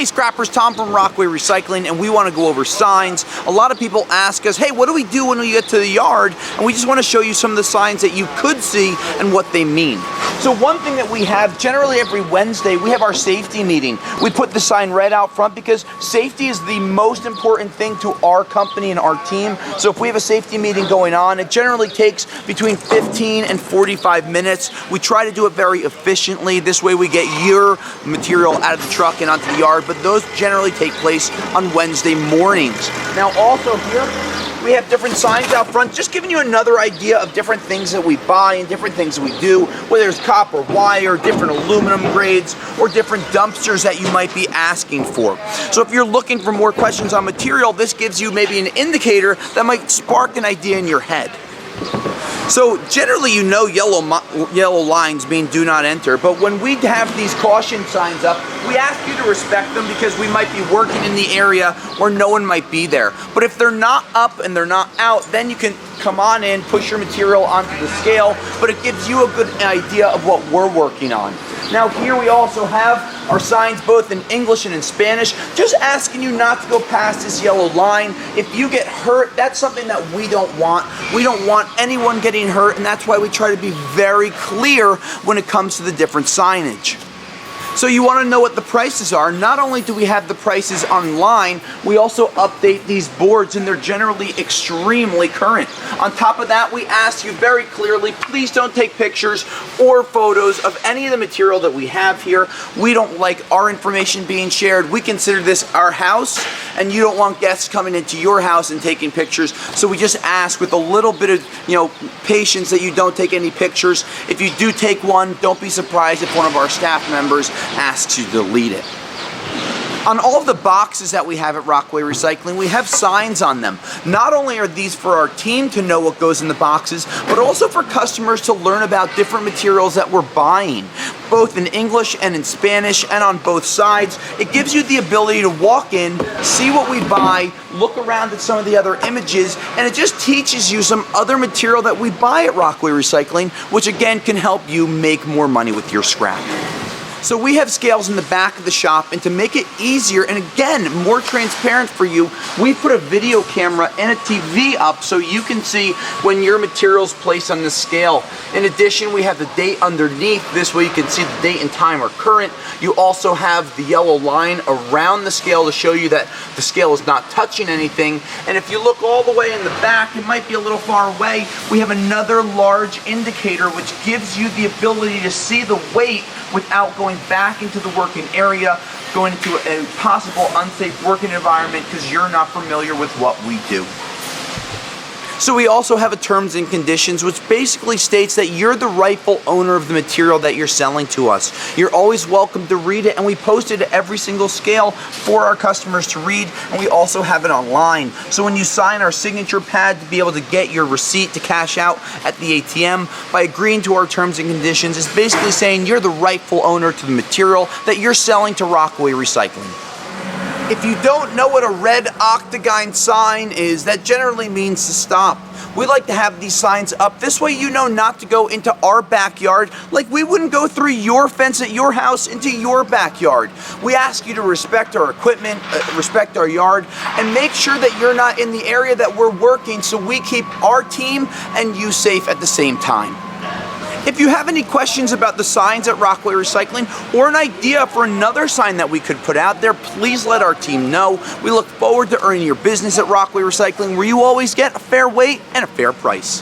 Hey scrappers, Tom from Rockaway Recycling, and we want to go over signs. A lot of people ask us, hey, what do we do when we get to the yard? And we just want to show you some of the signs that you could see and what they mean. So one thing that we have, generally every Wednesday, we have our safety meeting. We put the sign right out front because safety is the most important thing to our company and our team. So if we have a safety meeting going on, it generally takes between 15 and 45 minutes. We try to do it very efficiently. This way we get your material out of the truck and onto the yard, but those generally take place on Wednesday mornings. Now also here, we have different signs out front, just giving you another idea of different things that we buy and different things that we do, whether it's copper wire, different aluminum grades, or different dumpsters that you might be asking for. So if you're looking for more questions on material, this gives you maybe an indicator that might spark an idea in your head. So generally, you know, yellow lines mean do not enter, but when we have these caution signs up, we ask you to respect them because we might be working in the area where no one might be there. But if they're not up and they're not out, then you can come on in, push your material onto the scale, but it gives you a good idea of what we're working on. Now here we also have our signs both in English and in Spanish, just asking you not to go past this yellow line. If you get hurt, that's something that we don't want. We don't want anyone getting hurt, and that's why we try to be very clear when it comes to the different signage. So you want to know what the prices are. Not only do we have the prices online, we also update these boards, and they're generally extremely current. On top of that, we ask you very clearly, please don't take pictures or photos of any of the material that we have here. We don't like our information being shared. We consider this our house, and you don't want guests coming into your house and taking pictures. So we just ask with a little bit of patience that you don't take any pictures. If you do take one, don't be surprised if one of our staff members asks you to delete it. On all of the boxes that we have at Rockaway Recycling, we have signs on them. Not only are these for our team to know what goes in the boxes, but also for customers to learn about different materials that we're buying, both in English and in Spanish, and on both sides. It gives you the ability to walk in, see what we buy, look around at some of the other images, and it just teaches you some other material that we buy at Rockaway Recycling, which again can help you make more money with your scrap. So we have scales in the back of the shop, and to make it easier and again more transparent for you, we put a video camera and a TV up so you can see when your material's placed on the scale. In addition, we have the date underneath. This way you can see the date and time are current. You also have the yellow line around the scale to show you that the scale is not touching anything. And if you look all the way in the back, it might be a little far away, we have another large indicator which gives you the ability to see the weight without going back into the working area, going into a possible unsafe working environment because you're not familiar with what we do. So we also have a terms and conditions which basically states that you're the rightful owner of the material that you're selling to us. You're always welcome to read it, and we post it at every single scale for our customers to read, and we also have it online. So when you sign our signature pad to be able to get your receipt to cash out at the ATM, by agreeing to our terms and conditions, it's basically saying you're the rightful owner to the material that you're selling to Rockaway Recycling. If you don't know what a red Octagon sign is, that generally means to stop. We like to have these signs up. This way you know not to go into our backyard, like we wouldn't go through your fence at your house into your backyard. We ask you to respect our equipment, respect our yard, and make sure that you're not in the area that we're working so we keep our team and you safe at the same time. If you have any questions about the signs at Rockaway Recycling or an idea for another sign that we could put out there, please let our team know. We look forward to earning your business at Rockaway Recycling, where you always get a fair weight and a fair price.